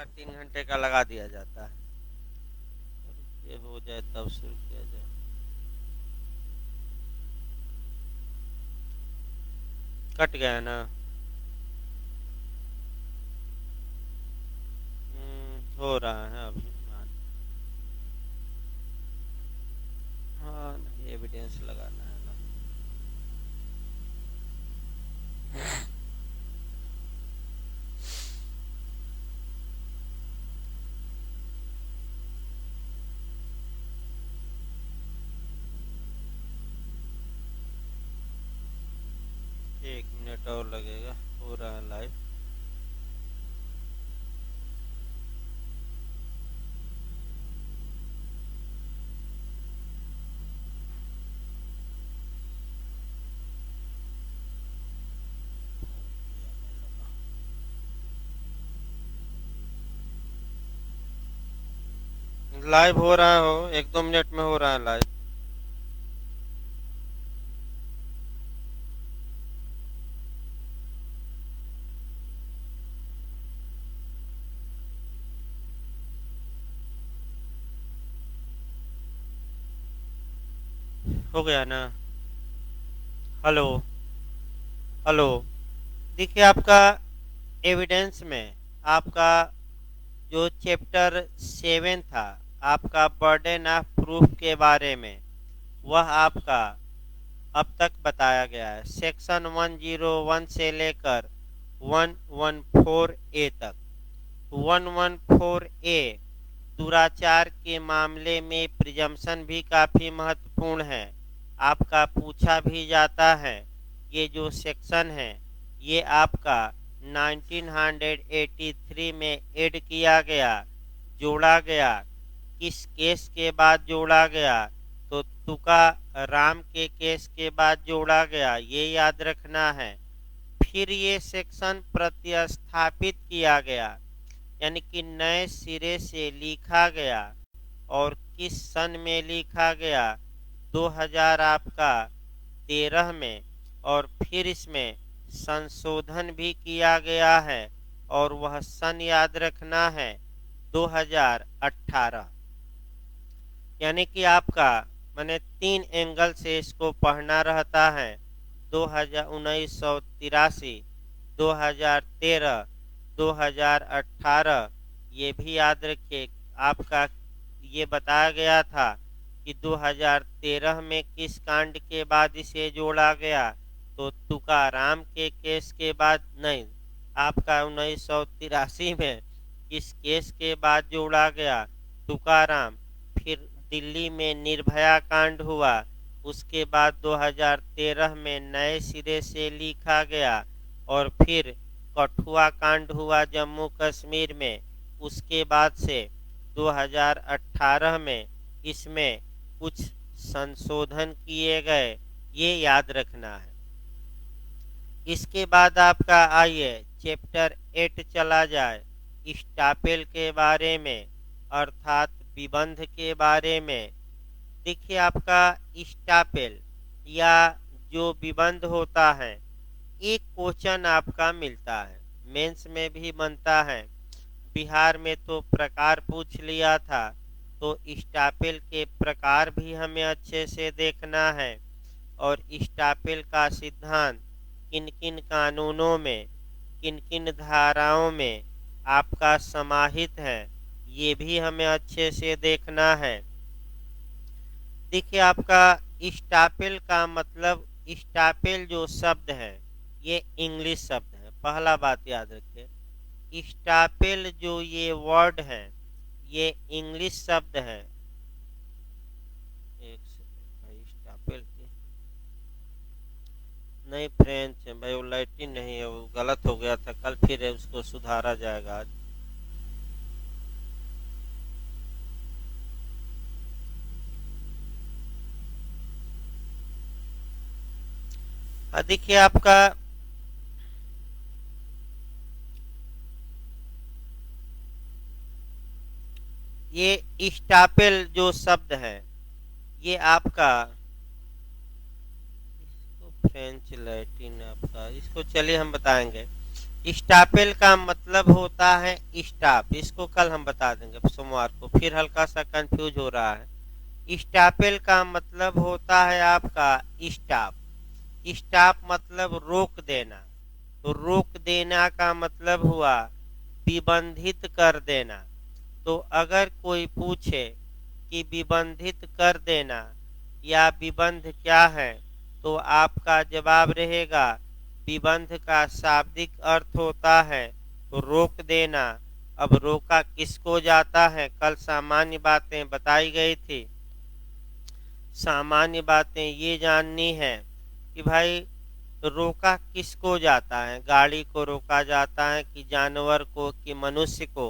बार 3 घंटे का लगा दिया जाता है। ये हो जाए तब शुरू किया जाए। कट गया ना। हो रहा है अभी। हाँ नहीं, एविडेंस लगाना है ना। 1 मिनट और लगेगा। हो रहा है लाइव। लाइव हो रहा हो, 1-2 मिनट में हो रहा है लाइव। हो गया ना। हेलो। हेलो। देखिए आपका एविडेंस में आपका जो चैप्टर 7 था, आपका बर्डन ऑफ प्रूफ के बारे में, वह आपका अब तक बताया गया है। सेक्शन 101 से लेकर 114A तक। 114A दुराचार के मामले में प्रिजम्पशन भी काफी महत्वपूर्ण है। आपका पूछा भी जाता है। ये जो सेक्शन है ये आपका 1983 में ऐड किया गया, जोड़ा गया। किस केस के बाद जोड़ा गया? तो तुका राम के केस के बाद जोड़ा गया, ये याद रखना है। फिर ये सेक्शन प्रतिस्थापित किया गया, यानी कि नए सिरे से लिखा गया। और किस सन में लिखा गया? 2000 आपका 13 में। और फिर इसमें संशोधन भी किया गया है, और वह सन याद रखना है 2018। यानी कि आपका मैंने 3 एंगल से इसको पढ़ना रहता है। 1983, 2013, 2018। ये भी याद रखिए। आपका ये बताया गया था कि 2013 में किस कांड के बाद इसे जोड़ा गया? तो तुकाराम के केस के बाद नहीं, आपका 1983 में किस केस के बाद जोड़ा गया? तुकाराम। फिर दिल्ली में निर्भया कांड हुआ, उसके बाद 2013 में नए सिरे से लिखा गया। और फिर कठुआ कांड हुआ जम्मू कश्मीर में, उसके बाद से 2018 में इसमें कुछ संशोधन किए गए, ये याद रखना है। इसके बाद आपका आइए चैप्टर 8 चला जाए, स्टापेल के बारे में, अर्थात विबंध के बारे में। देखिए आपका स्टापेल या जो विबंध होता है, एक क्वेश्चन आपका मिलता है, मेंस में भी बनता है। बिहार में तो प्रकार पूछ लिया था, तो स्टापेल के प्रकार भी हमें अच्छे से देखना है। और स्टापेल का सिद्धांत किन किन कानूनों में, किन किन धाराओं में आपका समाहित है, ये भी हमें अच्छे से देखना है। देखिए आपका स्टापेल का मतलब, स्टापेल जो शब्द है ये इंग्लिश शब्द है, पहला बात याद रखिए। स्टापेल जो ये वर्ड है ये इंग्लिश शब्द है। एक सेकंड भाई, स्टापेल की नहीं, फ्रेंच है भाई, वो लैटिन नहीं है, वो गलत हो गया था कल, फिर उसको सुधारा जाएगा आज। देखिए आपका ये स्टापेल जो शब्द है ये आपका, इसको फ्रेंच लैटिन आपका, इसको चलिए हम बताएंगे। स्टापेल का मतलब होता है स्टाप। इसको कल हम बता देंगे सोमवार को, फिर हल्का सा कंफ्यूज हो रहा है। स्टापेल का मतलब होता है आपका स्टाप। स्टाप मतलब रोक देना। तो रोक देना का मतलब हुआ विबंधित कर देना। तो अगर कोई पूछे कि विबंधित कर देना या विबंध क्या है, तो आपका जवाब रहेगा विबंध का शाब्दिक अर्थ होता है रोक देना। अब रोका किसको जाता है, कल सामान्य बातें बताई गई थी। सामान्य बातें ये जाननी है कि भाई रोका किसको जाता है। गाड़ी को रोका जाता है कि जानवर को कि मनुष्य को।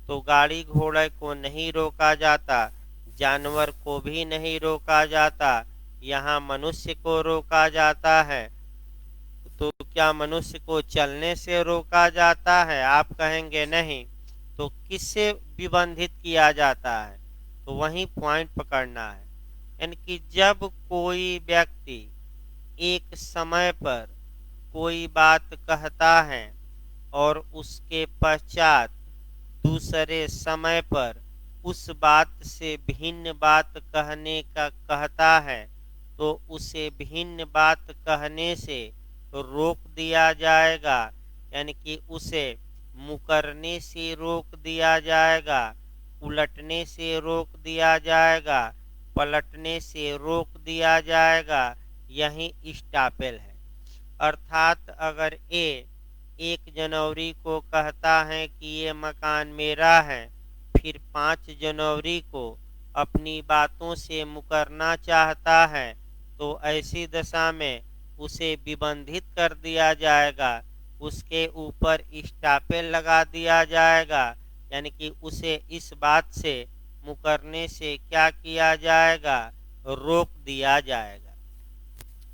तो गाड़ी घोड़े को नहीं रोका जाता, जानवर को भी नहीं रोका जाता, यहाँ मनुष्य को रोका जाता है। तो क्या मनुष्य को चलने से रोका जाता है, आप कहेंगे नहीं। तो किससे विबंधित किया जाता है, तो वही पॉइंट पकड़ना है। यानी कि जब कोई व्यक्ति एक समय पर कोई बात कहता है और उसके पश्चात दूसरे समय पर उस बात से भिन्न बात कहने का कहता है, तो उसे भिन्न बात कहने से रोक दिया जाएगा। यानी कि उसे मुकरने से रोक दिया जाएगा, उलटने से रोक दिया जाएगा, पलटने से रोक दिया जाएगा। यही स्टापेल है। अर्थात अगर ए 1 जनवरी को कहता है कि ये मकान मेरा है, फिर 5 जनवरी को अपनी बातों से मुकरना चाहता है, तो ऐसी दशा में उसे विबंधित कर दिया जाएगा, उसके ऊपर स्टापेल लगा दिया जाएगा। यानी कि उसे इस बात से मुकरने से क्या किया जाएगा, रोक दिया जाएगा।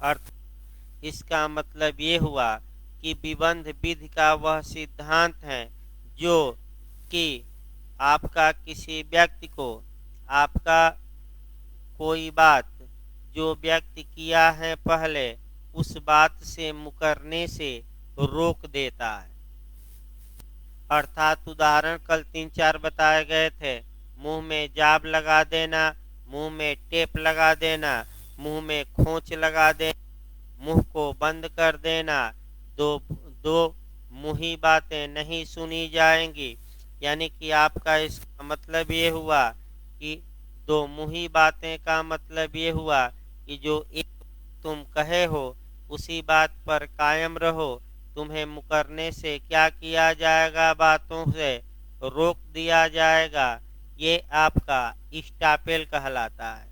अर्थ इसका मतलब ये हुआ कि विबंध विधि का वह सिद्धांत है जो कि आपका किसी व्यक्ति को आपका कोई बात जो व्यक्ति किया है पहले उस बात से मुकरने से रोक देता है। अर्थात उदाहरण कल 3-4 बताए गए थे। मुंह में जाब लगा देना, मुंह में टेप लगा देना, मुंह में खोंच लगा देना, मुंह को बंद कर देना। दो दो मुही बातें नहीं सुनी जाएंगी। यानी कि आपका इसका मतलब ये हुआ कि दो मुही बातें का मतलब ये हुआ कि जो एक तुम कहे हो उसी बात पर कायम रहो। तुम्हें मुकरने से क्या किया जाएगा, बातों से रोक दिया जाएगा। ये आपका स्टापेल कहलाता है।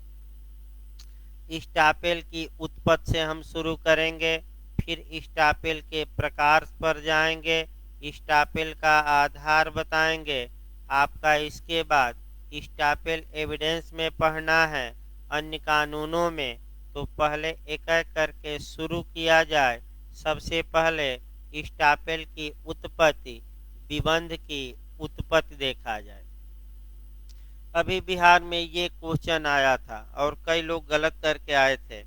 स्टापेल की उत्पत्ति से हम शुरू करेंगे, फिर स्टापेल के प्रकार पर जाएंगे, स्टापेल का आधार बताएंगे। आपका इसके बाद स्टापेल एविडेंस में पढ़ना है, अन्य कानूनों में। तो पहले एक एक करके शुरू किया जाए। सबसे पहले स्टापेल की उत्पत्ति, विबंध की उत्पत्ति देखा जाए। अभी बिहार में ये क्वेश्चन आया था और कई लोग गलत करके आए थे।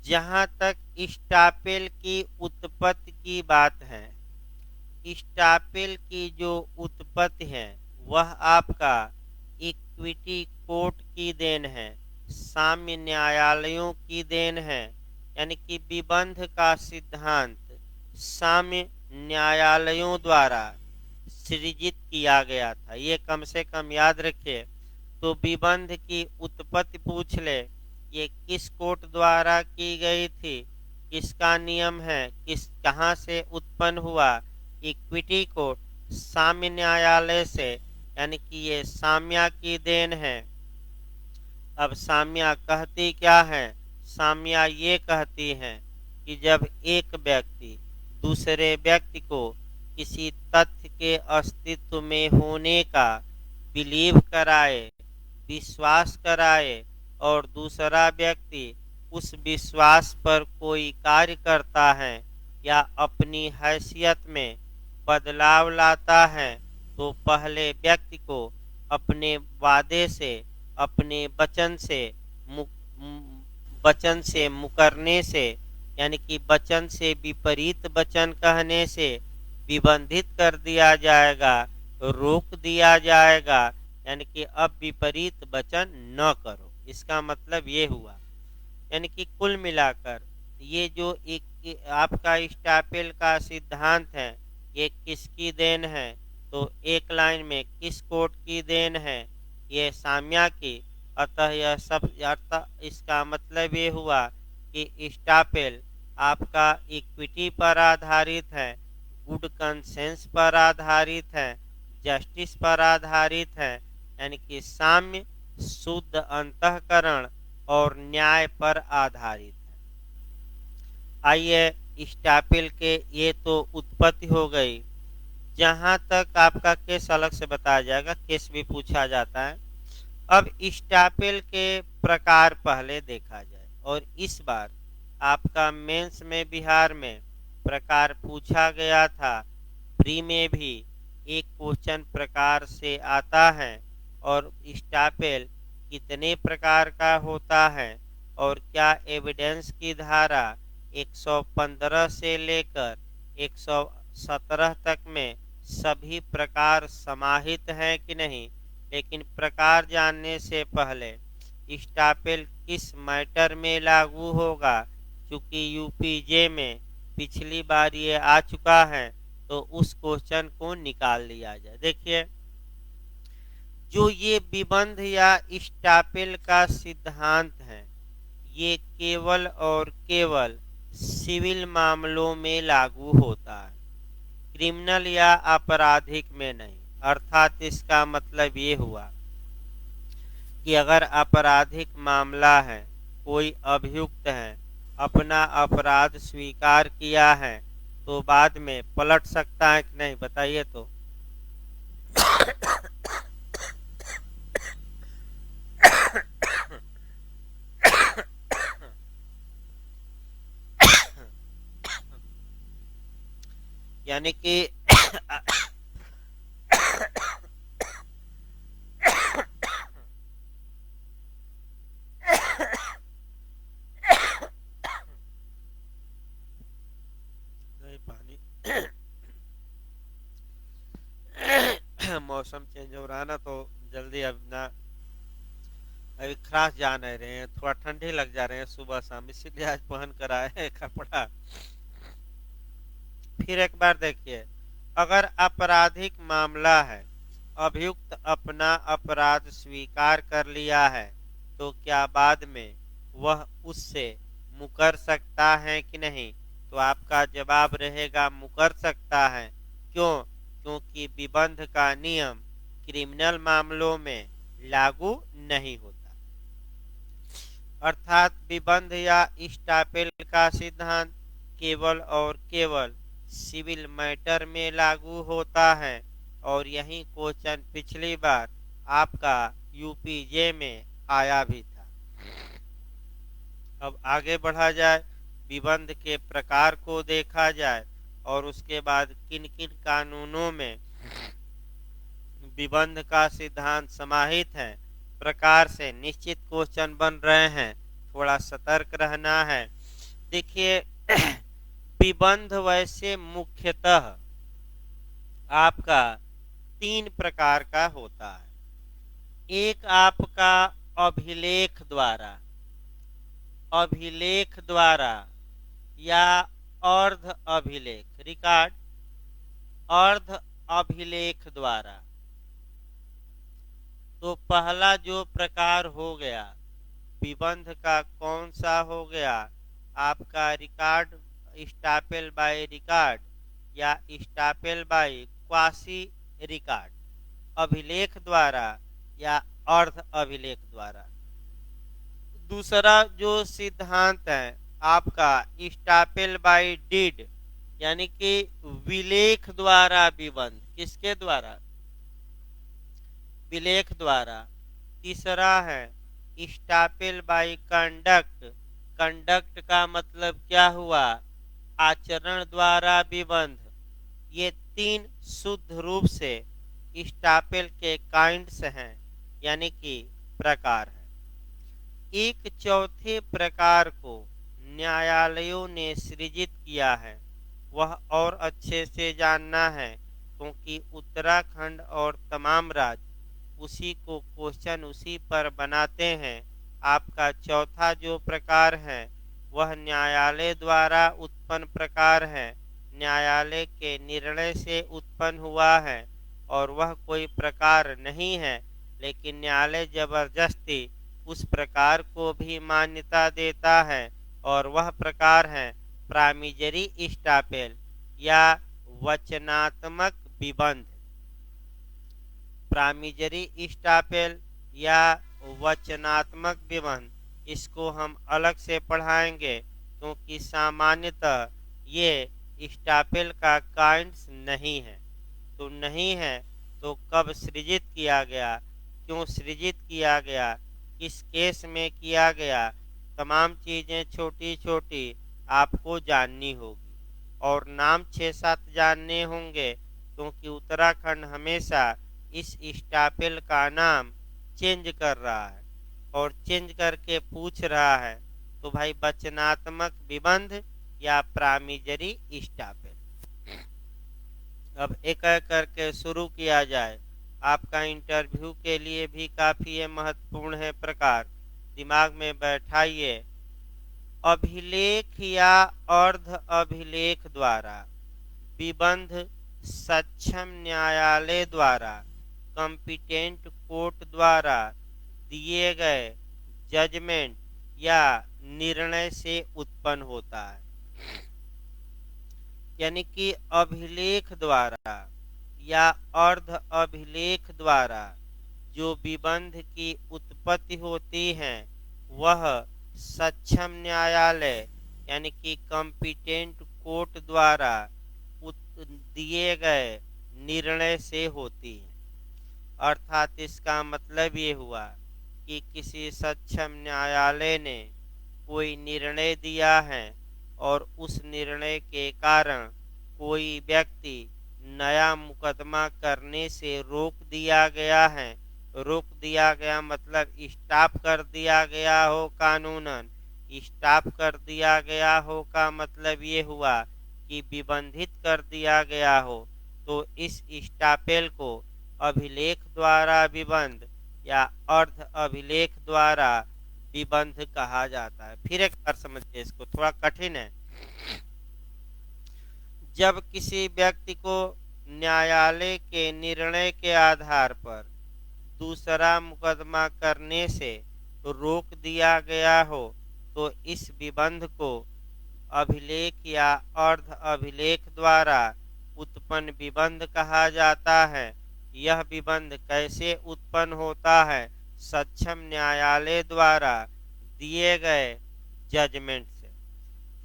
जहां तक स्टापेल की उत्पत्ति की बात है, स्टापेल की जो उत्पत्ति है वह आपका इक्विटी कोर्ट की देन है, साम्य न्यायालयों की देन है। यानी कि विबंध का सिद्धांत साम्य न्यायालयों द्वारा सृजित किया गया था, ये कम से कम याद रखिए। तो विबंध की उत्पत्ति पूछ ले, ये किस कोर्ट द्वारा की गई थी, किसका नियम है, किस कहाँ से उत्पन्न हुआ, इक्विटी कोर्ट, साम्य न्यायालय से। यानी कि ये साम्या की देन है। अब साम्या कहती क्या है, साम्या ये कहती है कि जब एक व्यक्ति दूसरे व्यक्ति को किसी तथ्य के अस्तित्व में होने का बिलीव कराए, विश्वास कराए, और दूसरा व्यक्ति उस विश्वास पर कोई कार्य करता है या अपनी हैसियत में बदलाव लाता है, तो पहले व्यक्ति को अपने वादे से, अपने वचन से मुकरने से, यानी कि वचन से विपरीत वचन कहने से विबंधित कर दिया जाएगा, रोक दिया जाएगा, यानी कि अब विपरीत वचन न करो। इसका मतलब ये हुआ, यानी कि कुल मिलाकर ये जो एक आपका स्टापेल का सिद्धांत है, ये किसकी देन है? तो एक लाइन में किस कोट की देन है? ये साम्या की। अतः यह सब अतः इसका मतलब ये हुआ कि स्टापेल आपका इक्विटी पर आधारित है, गुड कंसेंस पर आधारित है, जस्टिस पर आधारित है, यानी कि साम्य, शुद्ध अंतःकरण और न्याय पर आधारित है। आइए स्टापिल के ये तो उत्पत्ति हो गई। जहां तक आपका केस अलग से बताया जाएगा, केस भी पूछा जाता है। अब स्टापिल के प्रकार पहले देखा जाए, और इस बार आपका मेंस में बिहार में प्रकार पूछा गया था। प्री में भी एक क्वेश्चन प्रकार से आता है, और स्टापेल कितने प्रकार का होता है और क्या एविडेंस की धारा 115 से लेकर 117 तक में सभी प्रकार समाहित हैं कि नहीं। लेकिन प्रकार जानने से पहले स्टापेल किस मैटर में लागू होगा, चूंकि यूपीजे में पिछली बार ये आ चुका है, तो उस क्वेश्चन को निकाल लिया जाए। देखिए, जो ये विबंध या स्टापेल का सिद्धांत है, ये केवल और केवल सिविल मामलों में लागू होता है, क्रिमिनल या आपराधिक में नहीं। अर्थात इसका मतलब ये हुआ कि अगर आपराधिक मामला है, कोई अभियुक्त है, अपना अपराध स्वीकार किया है, तो बाद में पलट सकता है कि नहीं, बताइए तो। यानी कि पानी मौसम चेंज हो रहा है ना, तो जल्दी अब ना, अभी खराश जा नहीं रहे हैं, थोड़ा ठंडे लग जा रहे हैं सुबह शाम, इसीलिए आज पहन कर आए हैं कपड़ा। फिर एक बार देखिए, अगर आपराधिक मामला है, अभियुक्त अपना अपराध स्वीकार कर लिया है, तो क्या बाद में वह उससे मुकर सकता है कि नहीं? तो आपका जवाब रहेगा मुकर सकता है। क्यों? क्योंकि विबंध का नियम क्रिमिनल मामलों में लागू नहीं होता। अर्थात विबंध या स्टापेल का सिद्धांत केवल और केवल सिविल मैटर में लागू होता है, और यही क्वेश्चन पिछली बार आपका यूपीजे में आया भी था। अब आगे बढ़ा जाए, विबंध के प्रकार को देखा जाए, और उसके बाद किन किन कानूनों में विबंध का सिद्धांत समाहित है। प्रकार से निश्चित क्वेश्चन बन रहे हैं, थोड़ा सतर्क रहना है। देखिए, विबंध वैसे मुख्यतः आपका 3 प्रकार का होता है। एक आपका अभिलेख द्वारा या अर्ध अभिलेख, रिकॉर्ड, अर्ध अभिलेख द्वारा। तो पहला जो प्रकार हो गया विबंध का, कौन सा हो गया? आपका रिकॉर्ड, स्टापेल बाय रिकॉर्ड या स्टापेल बाय क्वासी रिकॉर्ड, अभिलेख द्वारा या अर्ध अभिलेख द्वारा। दूसरा जो सिद्धांत है आपका स्टापेल बाय डीड, यानी कि विलेख द्वारा विबंध। किसके द्वारा? विलेख द्वारा। तीसरा है स्टापेल बाय कंडक्ट। कंडक्ट का मतलब क्या हुआ? आचरण द्वारा विबंध। ये 3 शुद्ध रूप से स्टापेल के काइंड्स हैं, यानी कि प्रकार है। एक चौथे प्रकार को न्यायालयों ने सृजित किया है, वह और अच्छे से जानना है, क्योंकि उत्तराखंड और तमाम राज्य उसी को क्वेश्चन उसी पर बनाते हैं। आपका चौथा जो प्रकार है वह न्यायालय द्वारा उत्पन्न प्रकार है, न्यायालय के निर्णय से उत्पन्न हुआ है और वह कोई प्रकार नहीं है, लेकिन न्यायालय जबरदस्ती उस प्रकार को भी मान्यता देता है और वह प्रकार है प्रामिजरी स्टापेल या वचनात्मक विबंध। प्रामिजरी स्टापेल या वचनात्मक विबंध इसको हम अलग से पढ़ाएंगे, क्योंकि सामान्यतः ये स्टापेल का काइंड्स नहीं है। तो नहीं है तो कब सृजित किया गया, क्यों सृजित किया गया, किस केस में किया गया, तमाम चीज़ें छोटी छोटी आपको जाननी होगी और नाम 6-7 जानने होंगे, क्योंकि उत्तराखंड हमेशा इस स्टापेल का नाम चेंज कर रहा है और चेंज करके पूछ रहा है। तो भाई वचनात्मक विबंध या प्रामिजरी स्टापेल। अब एक एक करके शुरू किया जाए। आपका इंटरव्यू के लिए भी काफी ये महत्वपूर्ण है प्रकार, दिमाग में बैठाइए। अभिलेख या अर्ध अभिलेख द्वारा विबंध सक्षम न्यायालय द्वारा कॉम्पिटेंट कोर्ट द्वारा दिए गए जजमेंट या निर्णय से उत्पन्न होता है। यानी कि अभिलेख द्वारा या अर्ध अभिलेख द्वारा जो विबंध की उत्पत्ति होती है वह सक्षम न्यायालय यानी कि कॉम्पिटेंट कोर्ट द्वारा दिए गए निर्णय से होती है। अर्थात इसका मतलब ये हुआ कि किसी सक्षम न्यायालय ने कोई निर्णय दिया है और उस निर्णय के कारण कोई व्यक्ति नया मुकदमा करने से रोक दिया गया है। रोक दिया गया मतलब स्टॉप कर दिया गया हो, कानूनन स्टॉप कर दिया गया हो का मतलब ये हुआ कि विबंधित कर दिया गया हो। तो इस स्टापेल को अभिलेख द्वारा विबंध या अर्ध अभिलेख द्वारा विबंध कहा जाता है। फिर एक बार समझिए, इसको थोड़ा कठिन है। जब किसी व्यक्ति को न्यायालय के निर्णय के आधार पर दूसरा मुकदमा करने से रोक दिया गया हो तो इस विबंध को अभिलेख या अर्ध अभिलेख द्वारा उत्पन्न विबंध कहा जाता है। यह विबंध कैसे उत्पन्न होता है? सक्षम न्यायालय द्वारा दिए गए जजमेंट से।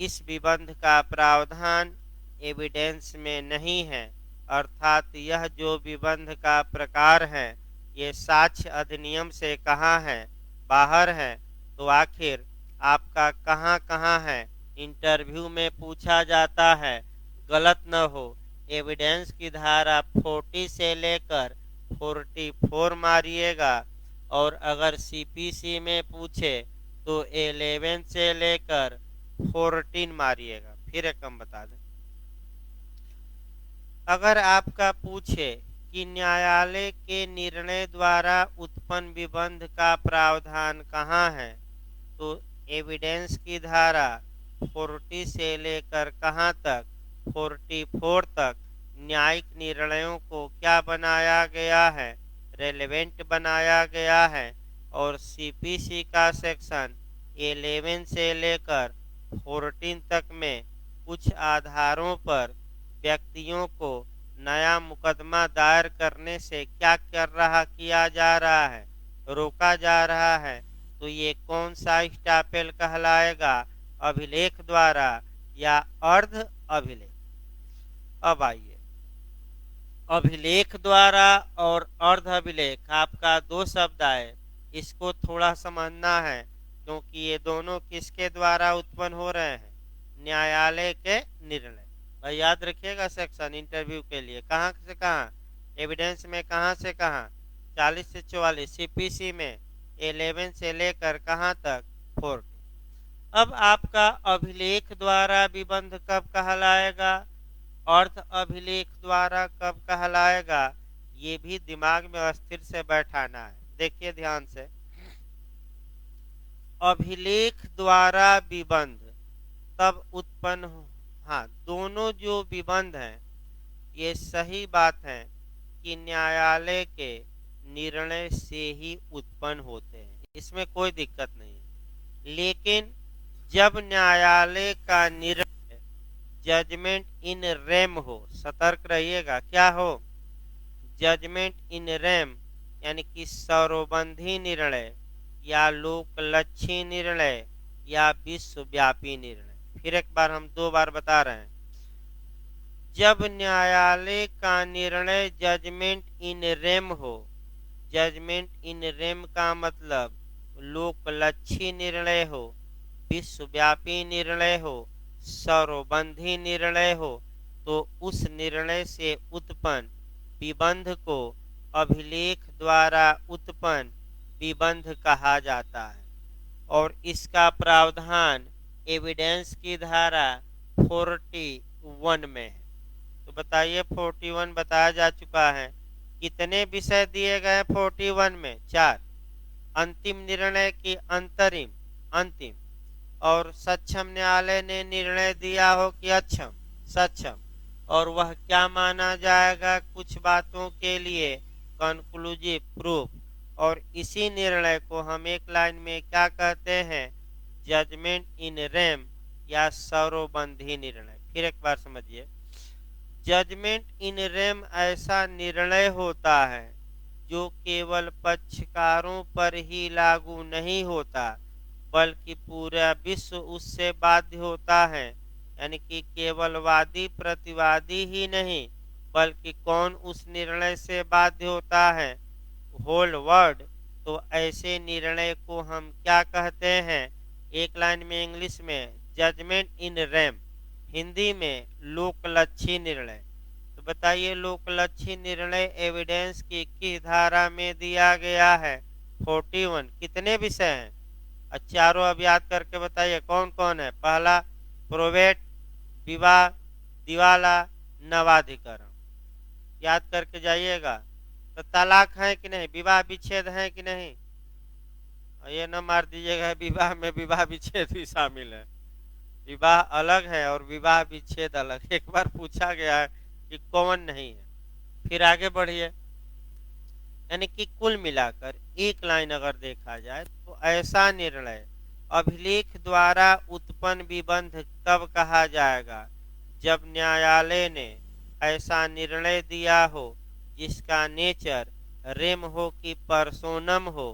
इस विबंध का प्रावधान एविडेंस में नहीं है, अर्थात यह जो विबंध का प्रकार है ये साक्ष्य अधिनियम से कहाँ है? बाहर है। तो आखिर आपका कहाँ कहाँ है? इंटरव्यू में पूछा जाता है, गलत न हो। एविडेंस की धारा 40 से लेकर 44 मारिएगा और अगर सीपीसी में पूछे तो 11 से लेकर 14 मारिएगा। फिर एक कम बता दें, अगर आपका पूछे कि न्यायालय के निर्णय द्वारा उत्पन्न विबंध का प्रावधान कहाँ है, तो एविडेंस की धारा 40 से लेकर कहाँ तक? 44 तक न्यायिक निर्णयों को क्या बनाया गया है? रेलेवेंट बनाया गया है। और सीपीसी का सेक्शन 11 से लेकर 14 तक में कुछ आधारों पर व्यक्तियों को नया मुकदमा दायर करने से क्या किया जा रहा है? रोका जा रहा है। तो ये कौन सा स्टापेल कहलाएगा? अभिलेख द्वारा या अर्ध अभिलेख। अब आइए, अभिलेख द्वारा और अर्ध अभिलेख आपका 2 शब्द आए, इसको थोड़ा समझना है, क्योंकि ये दोनों किसके द्वारा उत्पन्न हो रहे हैं? न्यायालय के निर्णय। भाई याद रखिएगा सेक्शन इंटरव्यू के लिए, कहाँ से कहाँ? एविडेंस में कहाँ से कहाँ? 40 से 44, सीपीसी में 11 से लेकर कहाँ तक? 40। अब आपका अभिलेख द्वारा विबंध कब कहलाएगा? अर्ध अभिलेख द्वारा कब कहलाएगा, ये भी दिमाग में अस्थिर से बैठाना है। देखिए ध्यान से, अभिलेख द्वारा विबंध तब उत्पन्न हो, हाँ, दोनों जो विबंध हैं ये सही बात है कि न्यायालय के निर्णय से ही उत्पन्न होते हैं, इसमें कोई दिक्कत नहीं है। लेकिन जब न्यायालय का निर्णय जजमेंट इन रेम हो, सतर्क रहिएगा, क्या हो, जजमेंट इन रेम, यानी कि सौरबंधी निर्णय या लोकलक्षी निर्णय या विश्वव्यापी निर्णय। फिर एक बार, हम 2 बार बता रहे हैं, जब न्यायालय का निर्णय जजमेंट इन रेम हो, जजमेंट इन रेम का मतलब लोकलक्षी निर्णय हो, विश्वव्यापी निर्णय हो, सौरबंधी निर्णय हो, तो उस निर्णय से उत्पन्न विबंध को अभिलेख द्वारा उत्पन्न विबंध कहा जाता है। और इसका प्रावधान एविडेंस की धारा 41 में है। तो बताइए, 41 बताया जा चुका है, कितने विषय दिए गए 41 में? 4। अंतिम निर्णय की अंतरिम, अंतिम, और सक्षम न्यायालय ने निर्णय दिया हो कि अक्षम, सक्षम, और वह क्या माना जाएगा, कुछ बातों के लिए कंक्लूसिव प्रूफ। और इसी निर्णय को हम एक लाइन में क्या कहते हैं, जजमेंट इन रेम या सौरबंधी निर्णय। फिर एक बार समझिए, जजमेंट इन रेम ऐसा निर्णय होता है जो केवल पक्षकारों पर ही लागू नहीं होता, बल्कि पूरा विश्व उससे बाध्य होता है। यानी कि केवल वादी प्रतिवादी ही नहीं, बल्कि कौन उस निर्णय से बाध्य होता है, होल वर्ड। तो ऐसे निर्णय को हम क्या कहते हैं, एक लाइन में इंग्लिश में जजमेंट इन रेम, हिंदी में लोकलक्षी निर्णय। तो बताइए, लोकलक्षी निर्णय एविडेंस की किस धारा में दिया गया है? 41। कितने विषय हैं? चारों अब याद करके बताइए कौन कौन है। पहला प्रोवेट, विवाह, दिवाला, नवाधिकरण, याद करके जाइएगा। तो तलाक है कि नहीं, विवाह विच्छेद है कि नहीं? ये न मार दीजिएगा, विवाह में विवाह विच्छेद भी शामिल है। विवाह अलग है और विवाह विच्छेद अलग। एक बार पूछा गया है कि कौन नहीं है। फिर आगे बढ़िए, यानी कि कुल मिलाकर एक लाइन अगर देखा जाए तो ऐसा निर्णय अभिलेख द्वारा उत्पन्न विबंध तब कहा जाएगा जब न्यायालय ने ऐसा निर्णय दिया हो जिसका नेचर रेम हो कि पर्सोनम हो,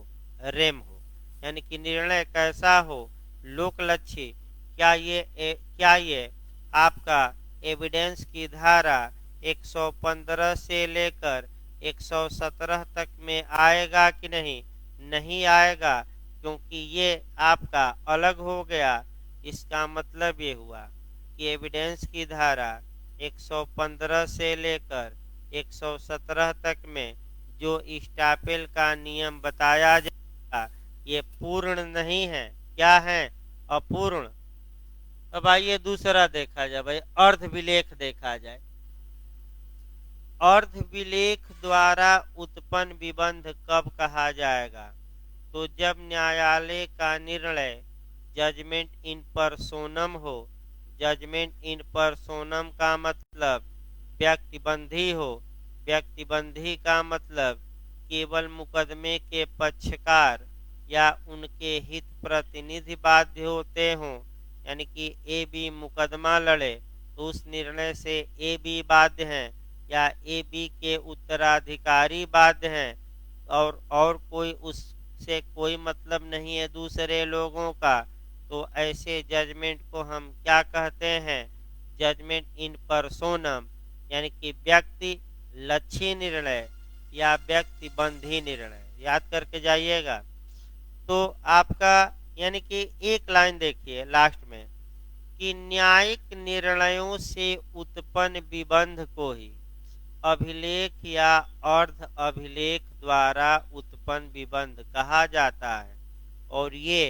रेम हो, यानी कि निर्णय कैसा हो, लोकलक्षी। क्या ये आपका एविडेंस की धारा 115 से लेकर 117 तक में आएगा कि नहीं? नहीं आएगा, क्योंकि ये आपका अलग हो गया। इसका मतलब ये हुआ कि एविडेंस की धारा 115 से लेकर 117 तक में जो स्टापेल का नियम बताया जाएगा ये पूर्ण नहीं है। क्या है? अपूर्ण। अब आइए दूसरा देखा जाए भाई, अर्धविलेख देखा जाए। अर्धविलेख द्वारा उत्पन्न विबंध कब कहा जाएगा? तो जब न्यायालय का निर्णय जजमेंट इन पर्सोनम हो। जजमेंट इन पर्सोनम का मतलब व्यक्तिबंधी हो। व्यक्तिबंधी का मतलब केवल मुकदमे के पक्षकार या उनके हित प्रतिनिधि बाध्य होते हों। यानी कि ए बी मुकदमा लड़े तो उस निर्णय से ए बी बाध्य हैं या ए बी के उत्तराधिकारी बाध्य हैं, और कोई उससे कोई मतलब नहीं है दूसरे लोगों का। तो ऐसे जजमेंट को हम क्या कहते हैं? जजमेंट इन पर्सोनम, यानी कि व्यक्ति लक्षी निर्णय या व्यक्तिबंधी निर्णय। याद करके जाइएगा। तो आपका यानी कि एक लाइन देखिए लास्ट में कि न्यायिक निर्णयों से उत्पन्न विबंध को ही अभिलेख या अर्ध अभिलेख द्वारा उत्पन्न विबंध कहा जाता है। और ये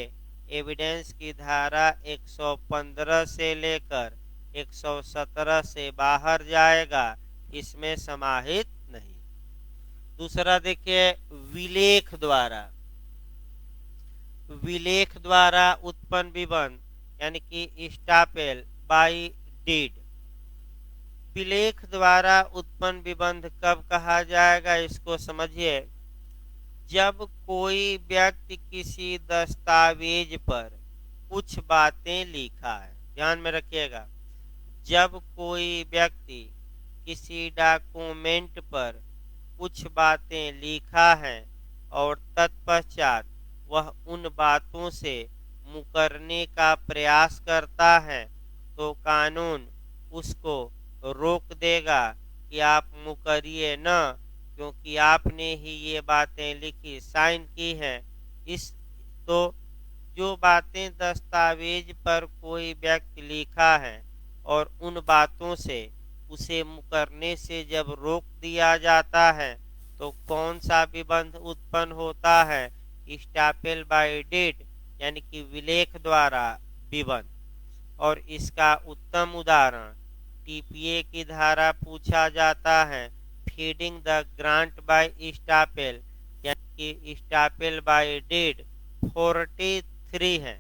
एविडेंस की धारा 115 से लेकर 117 से बाहर जाएगा, इसमें समाहित नहीं। दूसरा देखिए, विलेख द्वारा। विलेख द्वारा उत्पन्न विबंध यानी कि स्टापेल बाई डीड। विलेख द्वारा उत्पन्न विबंध कब कहा जाएगा, इसको समझिए। जब कोई व्यक्ति किसी दस्तावेज पर कुछ बातें लिखा है, ध्यान में रखिएगा, जब कोई व्यक्ति किसी डॉक्यूमेंट पर कुछ बातें लिखा है और तत्पश्चात वह उन बातों से मुकरने का प्रयास करता है, तो कानून उसको रोक देगा कि आप मुकरिए न, क्योंकि आपने ही ये बातें लिखी, साइन की हैं। इस तो जो बातें दस्तावेज पर कोई व्यक्ति लिखा है और उन बातों से उसे मुकरने से जब रोक दिया जाता है, तो कौन सा विबंध उत्पन्न होता है, स्टापेल बाय डेट यानी कि विलेख द्वारा विबंध। और इसका उत्तम उदाहरण टीपीए की धारा पूछा जाता है, फीडिंग द ग्रांट बाय स्टापेल यानी कि स्टापेल बाय डेट 43 है।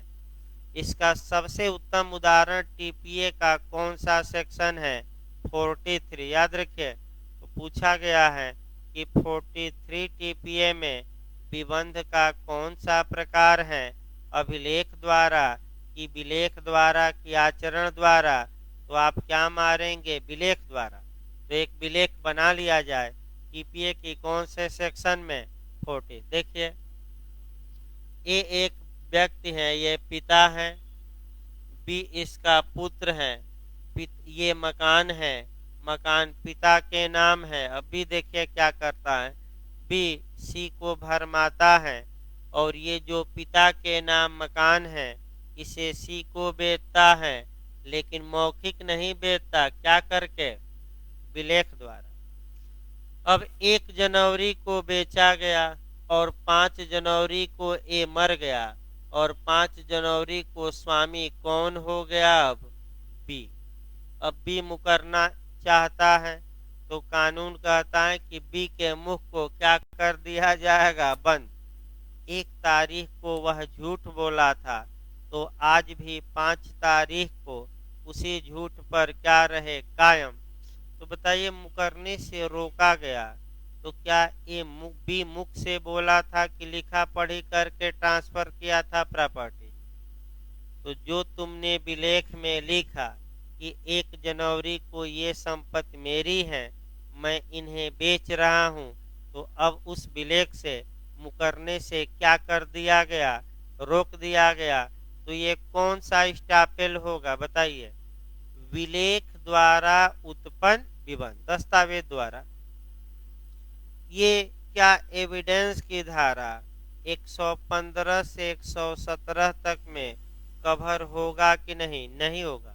इसका सबसे उत्तम उदाहरण टीपीए का कौन सा सेक्शन है, 43। याद रखिए, तो पूछा गया है कि 43 टीपीए में विबंध का कौन सा प्रकार है, अभिलेख द्वारा कि विलेख द्वारा कि आचरण द्वारा। तो आप क्या मारेंगे, विलेख द्वारा। तो एक विलेख बना लिया जाए टीपीए की कौन से सेक्शन में, 40। देखिए, ये एक व्यक्ति है, ये पिता है, बी इसका पुत्र है, ये मकान है, मकान पिता के नाम है। अब भी देखिए क्या करता है, बी सी को भरमाता है और ये जो पिता के नाम मकान है इसे सी को बेचता है, लेकिन मौखिक नहीं बेचता, क्या करके, विलेख द्वारा। अब 1 जनवरी को बेचा गया और 5 जनवरी को ए मर गया और 5 जनवरी को स्वामी कौन हो गया, अब बी। अब बी मुकरना चाहता है, तो कानून कहता है कि बी के मुख को क्या कर दिया जाएगा, बंद। 1 तारीख को वह झूठ बोला था, तो आज भी 5 तारीख को उसी झूठ पर क्या रहे, कायम। तो बताइए, मुकरने से रोका गया, तो क्या ये बी मुख से बोला था कि लिखा पढ़ी करके ट्रांसफर किया था प्रॉपर्टी। तो जो तुमने विलेख में लिखा कि 1 जनवरी को ये संपत्ति मेरी है, मैं इन्हें बेच रहा हूँ, तो अब उस विलेख से मुकरने से क्या कर दिया गया, रोक दिया गया। तो ये कौन सा स्टापेल होगा, बताइए, विलेख द्वारा उत्पन्न विबंध, दस्तावेज द्वारा। ये क्या एविडेंस की धारा 115 से 117 तक में कवर होगा कि नहीं, नहीं होगा।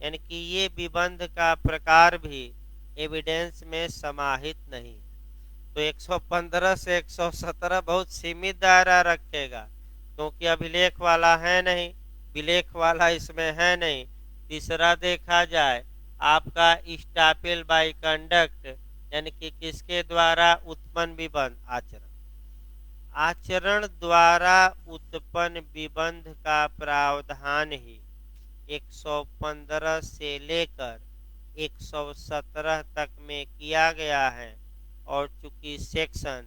यानी कि ये विबंध का प्रकार भी एविडेंस में समाहित नहीं। तो 115 से 117 बहुत सीमित दायरा रखेगा, क्योंकि अभिलेख वाला है नहीं, विलेख वाला इसमें है नहीं। तीसरा देखा जाए आपका स्टापेल बाय कंडक्ट यानी कि किसके द्वारा उत्पन्न विबंध, आचरण। आचरण द्वारा उत्पन्न विबंध का प्रावधान ही 115 से लेकर 117 तक में किया गया है, और चूंकि सेक्शन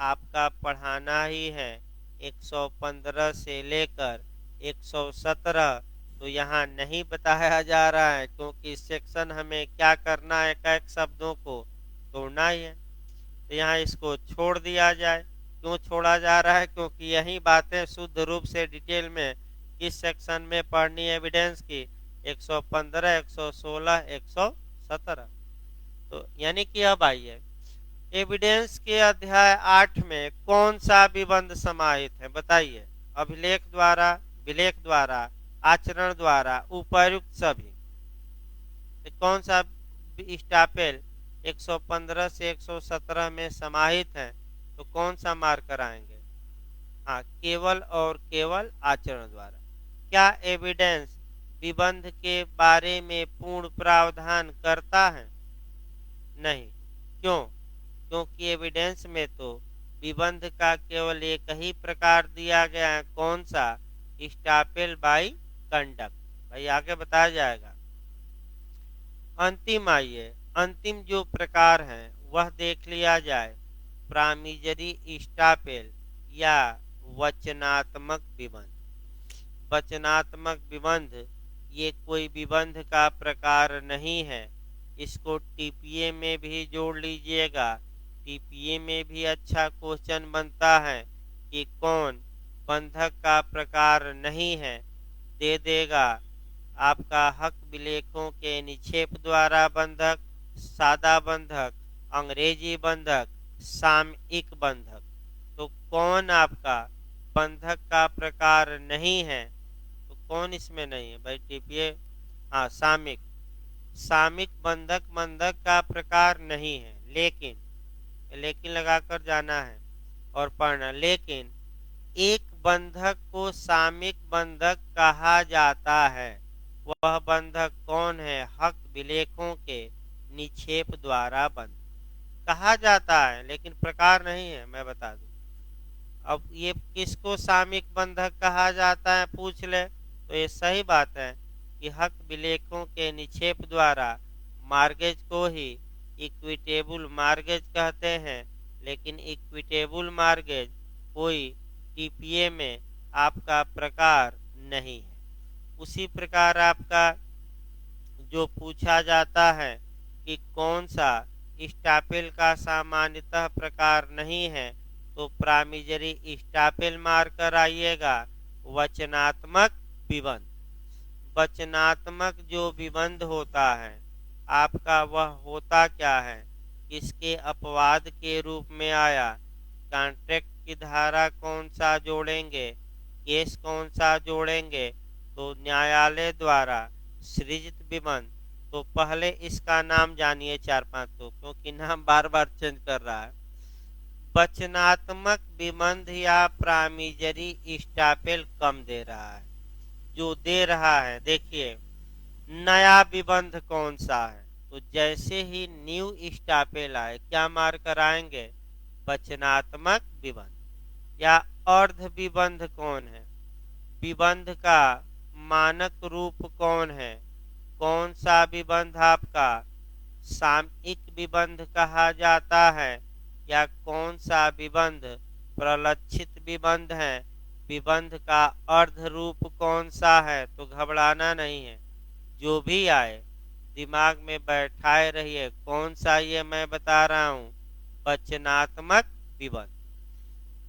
आपका पढ़ाना ही है 115 से लेकर 117, तो यहाँ नहीं बताया जा रहा है, क्योंकि सेक्शन हमें क्या करना है, एक शब्दों को तोड़ना ही है। तो यहाँ इसको छोड़ दिया जाए। क्यों छोड़ा जा रहा है, क्योंकि यही बातें शुद्ध रूप से डिटेल में किस सेक्शन में पढ़नी है, एविडेंस की 115, 116, 117। तो यानी कि अब आइए, एविडेंस के अध्याय 8 में कौन सा विबंध समाहित है, बताइए। अभिलेख द्वारा, विलेख द्वारा, आचरण द्वारा, उपर्युक्त सभी। तो कौन सा स्टापेल 115 से 117 में समाहित है, तो कौन सा मार्क कराएंगे, हाँ, केवल और केवल आचरण द्वारा। क्या एविडेंस विबंध के बारे में पूर्ण प्रावधान करता है? नहीं। क्यों? क्योंकि एविडेंस में तो विबंध का केवल एक ही प्रकार दिया गया है। कौन सा? स्टापेल बाई कंडक्ट। भाई आगे बताया जाएगा। अंतिम आइए, अंतिम जो प्रकार है वह देख लिया जाए। प्रामिजरी स्टापेल या वचनात्मक विबंध। वचनात्मक विबंध ये कोई विबंध का प्रकार नहीं है। इसको टीपीए में भी जोड़ लीजिएगा। टीपीए में भी अच्छा क्वेश्चन बनता है कि कौन बंधक का प्रकार नहीं है। दे देगा आपका हक विलेखों के निक्षेप द्वारा बंधक, सादा बंधक, अंग्रेजी बंधक, सामयिक बंधक। तो कौन आपका बंधक का प्रकार नहीं है? तो कौन इसमें नहीं है भाई? टीपीए, हाँ सामयिक। सामयिक बंधक बंधक का प्रकार नहीं है। लेकिन लगाकर जाना है और पढ़ना। लेकिन एक बंधक को सामयिक बंधक कहा जाता है। वह बंधक कौन है? हक विलेखों के निक्षेप द्वारा बंध कहा जाता है, लेकिन प्रकार नहीं है। मैं बता दूं, अब ये किसको सामयिक बंधक कहा जाता है पूछ ले तो ये सही बात है कि हक विलेखों के निक्षेप द्वारा मार्गेज को ही इक्विटेबल मार्गेज कहते हैं। लेकिन इक्विटेबल मार्गेज कोई टीपीए में आपका प्रकार नहीं है। उसी प्रकार आपका जो पूछा जाता है कि कौन सा स्टापेल का सामान्यतः प्रकार नहीं है, तो प्रामिजरी स्टापेल मारकर आइएगा। वचनात्मक विबंध। वचनात्मक जो विबंध होता है आपका, वह होता क्या है? किसके अपवाद के रूप में आया? कॉन्ट्रैक्ट की धारा कौन सा जोड़ेंगे? केस कौन सा जोड़ेंगे? तो न्यायालय द्वारा सृजित विबंध। तो पहले इसका नाम जानिए 4-5 तो, क्योंकि नाम बार बार चेंज कर रहा है। वचनात्मक विबंध या प्रामिजरी स्टापेल कम दे रहा है। जो दे रहा है देखिए, नया विबंध कौन सा है? तो जैसे ही न्यू स्टापेल आए क्या मार कर आएंगे? वचनात्मक विबंध। या अर्ध विबंध कौन है? विबंध का मानक रूप कौन है? कौन सा विबंध आपका सामयिक विबंध कहा जाता है? या कौन सा विबंध प्रलक्षित विबंध है? विबंध का अर्ध रूप कौन सा है? तो घबराना नहीं है, जो भी आए दिमाग में बैठाए रहिए। कौन सा ये मैं बता रहा हूँ? वचनात्मक विबंध।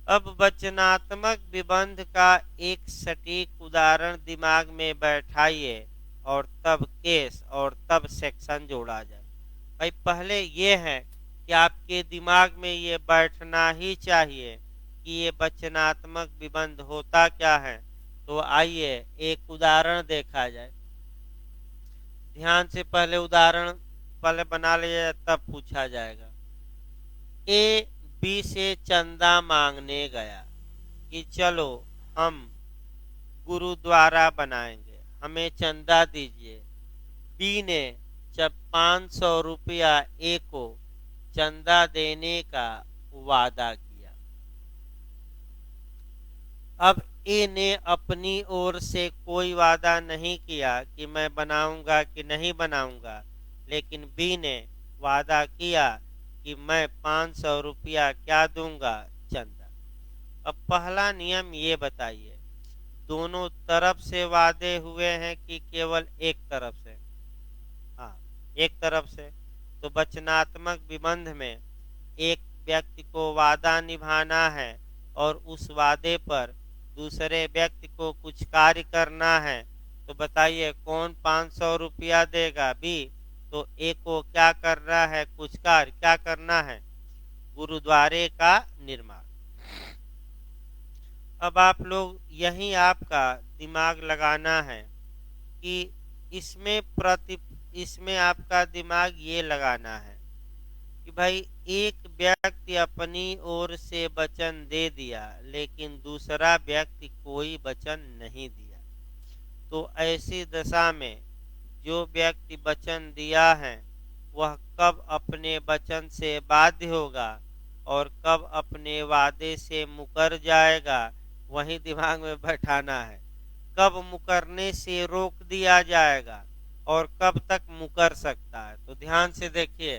अब वचनात्मक विबंध का एक सटीक उदाहरण दिमाग में बैठाइए और तब केस और तब सेक्शन जोड़ा जाए। भाई पहले ये है कि आपके दिमाग में ये बैठना ही चाहिए कि ये वचनात्मक विबंध होता क्या है। तो आइए एक उदाहरण देखा जाए। ध्यान से पहले उदाहरण पहले बना लिया, तब पूछा जाएगा। ए बी से चंदा मांगने गया कि चलो हम गुरुद्वारा बनाएंगे, हमें चंदा दीजिए। बी ने जब 500 रुपया ए को चंदा देने का वादा किया। अब ए ने अपनी ओर से कोई वादा नहीं किया कि मैं बनाऊंगा कि नहीं बनाऊंगा, लेकिन बी ने वादा किया कि मैं 500 रुपया क्या दूंगा? चंदा। अब पहला नियम ये बताइए, दोनों तरफ से वादे हुए हैं कि केवल एक तरफ से? हाँ, एक तरफ से। तो वचनात्मक विबंध में एक व्यक्ति को वादा निभाना है और उस वादे पर दूसरे व्यक्ति को कुछ कार्य करना है। तो बताइए कौन 500 रुपया देगा? बी। तो ए को क्या करना है? कुछ कार्य। क्या करना है? गुरुद्वारे का निर्माण। अब आप लोग यही आपका दिमाग लगाना है कि इसमें आपका दिमाग ये लगाना है कि भाई एक व्यक्ति अपनी ओर से वचन दे दिया, लेकिन दूसरा व्यक्ति कोई वचन नहीं दिया। तो ऐसी दशा में जो व्यक्ति वचन दिया है वह कब अपने वचन से बाध्य होगा और कब अपने वादे से मुकर जाएगा, वही दिमाग में बैठाना है। कब मुकरने से रोक दिया जाएगा और कब तक मुकर सकता है। तो ध्यान से देखिए,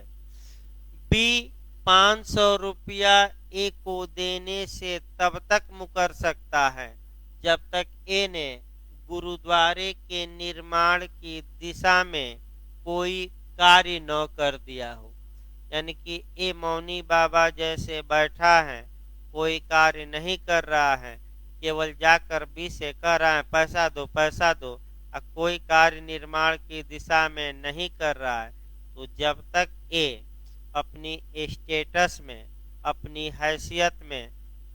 बी 500 रुपया ए को देने से तब तक मुकर सकता है जब तक ए ने गुरुद्वारे के निर्माण की दिशा में कोई कार्य न कर दिया हो। यानी कि ए मौनी बाबा जैसे बैठा है, कोई कार्य नहीं कर रहा है, केवल जाकर बी से कह रहा है पैसा दो पैसा दो, और कोई कार्य निर्माण की दिशा में नहीं कर रहा है, तो जब तक ए अपनी स्टेटस में, अपनी हैसियत में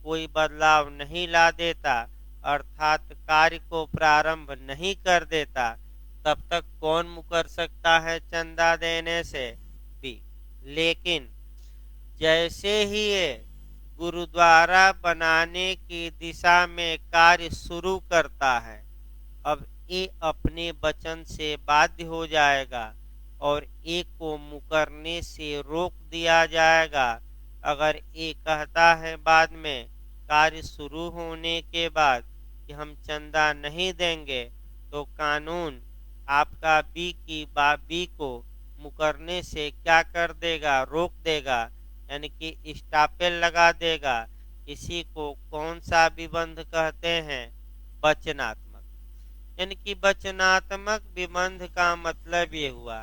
कोई बदलाव नहीं ला देता, अर्थात कार्य को प्रारंभ नहीं कर देता, तब तक कौन मुकर सकता है चंदा देने से? बी। लेकिन जैसे ही ये गुरुद्वारा बनाने की दिशा में कार्य शुरू करता है, अब ए अपने वचन से बाध्य हो जाएगा और ए को मुकरने से रोक दिया जाएगा। अगर ए कहता है बाद में कार्य शुरू होने के बाद कि हम चंदा नहीं देंगे, तो कानून आपका बी को मुकरने से क्या कर देगा? रोक देगा, यानी कि स्टॉपेज लगा देगा। इसी को कौन सा विबंध कहते हैं? वचनात्मक। यानी कि वचनात्मक विबंध का मतलब ये हुआ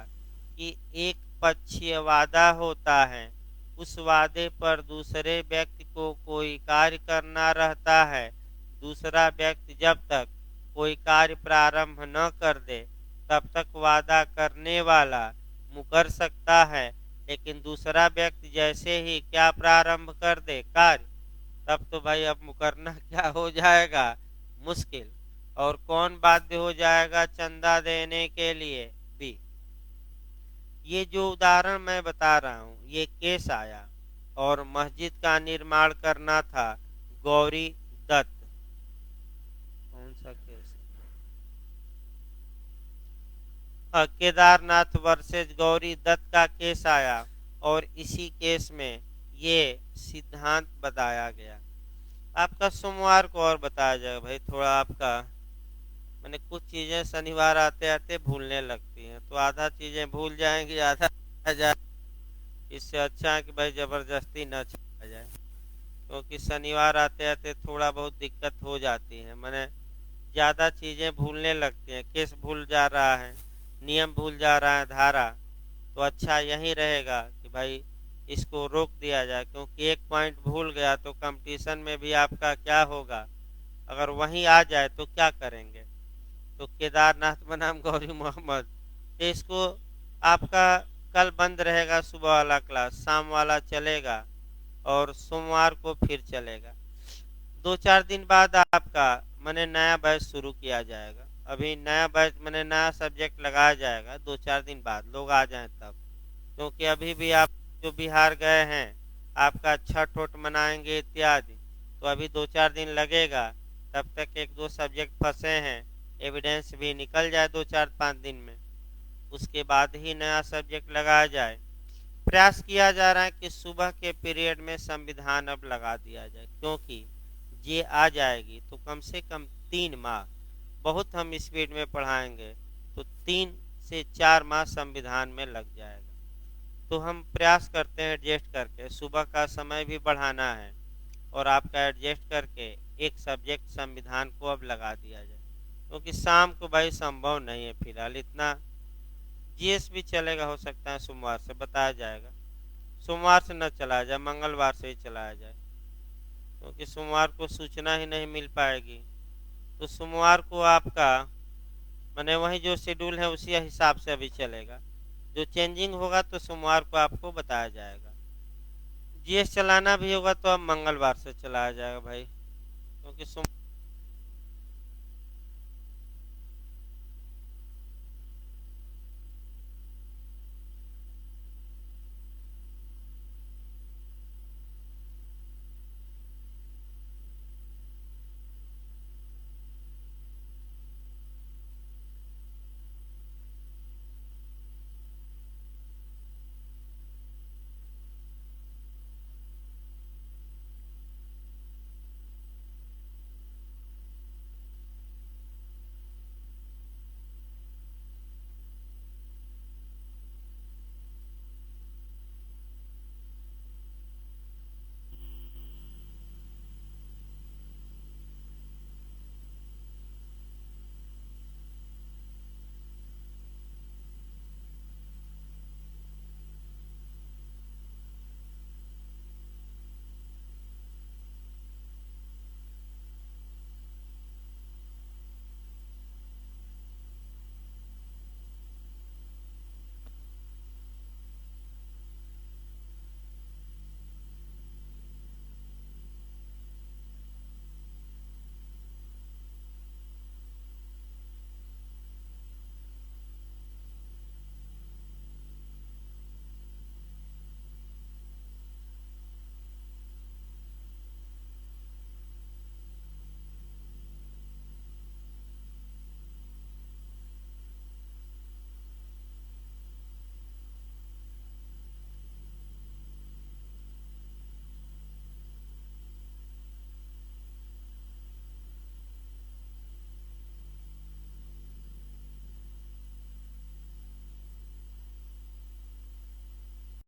कि एक पक्षीय वादा होता है, उस वादे पर दूसरे व्यक्ति को कोई कार्य करना रहता है। दूसरा व्यक्ति जब तक कोई कार्य प्रारंभ न कर दे तब तक वादा करने वाला मुकर सकता है, लेकिन दूसरा व्यक्ति जैसे ही क्या प्रारंभ कर दे कार्य, तब तो भाई अब मुकरना क्या हो जाएगा? मुश्किल। और कौन बाध्य हो जाएगा चंदा देने के लिए? बी। ये जो उदाहरण मैं बता रहा हूँ, ये केस आया और मस्जिद का निर्माण करना था गौरी दत्त। कौन सा केस? केदारनाथ वर्सेज गौरी दत्त का केस आया और इसी केस में ये सिद्धांत बताया गया। आपका सोमवार को और बताया जाएगा भाई। थोड़ा आपका मैंने कुछ चीज़ें शनिवार आते आते भूलने लगती हैं, तो आधा चीज़ें भूल जाएंगी, आधा आ जाए। इससे अच्छा है कि भाई ज़बरदस्ती न चला जाए, क्योंकि शनिवार आते आते थोड़ा बहुत दिक्कत हो जाती है। मैंने ज़्यादा चीज़ें भूलने लगती हैं, केस भूल जा रहा है, नियम भूल जा रहा है, धारा। तो अच्छा यही रहेगा कि भाई इसको रोक दिया जाए, क्योंकि एक पॉइंट भूल गया तो कंपटीशन में भी आपका क्या होगा? अगर वहीं आ जाए तो क्या करेंगे? तो केदारनाथ बनाम गौरी मोहम्मद, तो इसको आपका कल बंद रहेगा, सुबह वाला क्लास, शाम वाला चलेगा और सोमवार को फिर चलेगा। 2-4 दिन बाद आपका मैंने नया बैच शुरू किया जाएगा। अभी नया बैच मैंने नया सब्जेक्ट लगाया जाएगा 2-4 दिन बाद, लोग आ जाएं तब, क्योंकि अभी भी आप जो बिहार गए हैं आपका छठ वठ मनाएंगे इत्यादि, तो अभी 2-4 दिन लगेगा। तब तक 1-2 सब्जेक्ट फंसे हैं, एविडेंस भी निकल जाए 2-4-5 दिन में, उसके बाद ही नया सब्जेक्ट लगाया जाए। प्रयास किया जा रहा है कि सुबह के पीरियड में संविधान अब लगा दिया जाए, क्योंकि ये आ जाएगी तो कम से कम 3 माह, बहुत हम स्पीड में पढ़ाएंगे तो 3 से 4 माह संविधान में लग जाएगा। तो हम प्रयास करते हैं एडजस्ट करके, सुबह का समय भी बढ़ाना है और आपका एडजस्ट करके एक सब्जेक्ट संविधान को अब लगा दिया जाए, क्योंकि शाम को भाई संभव नहीं है। फिलहाल इतना जीएस भी चलेगा, हो सकता है सोमवार से बताया जाएगा। सोमवार से न चलाया जाए, मंगलवार से ही चलाया जाए, क्योंकि सोमवार को सूचना ही नहीं मिल पाएगी। तो सोमवार को आपका मैंने वही जो शेड्यूल है उसी हिसाब से अभी चलेगा, जो चेंजिंग होगा तो सोमवार को आपको बताया जाएगा। जीएस चलाना भी होगा तो अब मंगलवार से चलाया जाएगा भाई, क्योंकि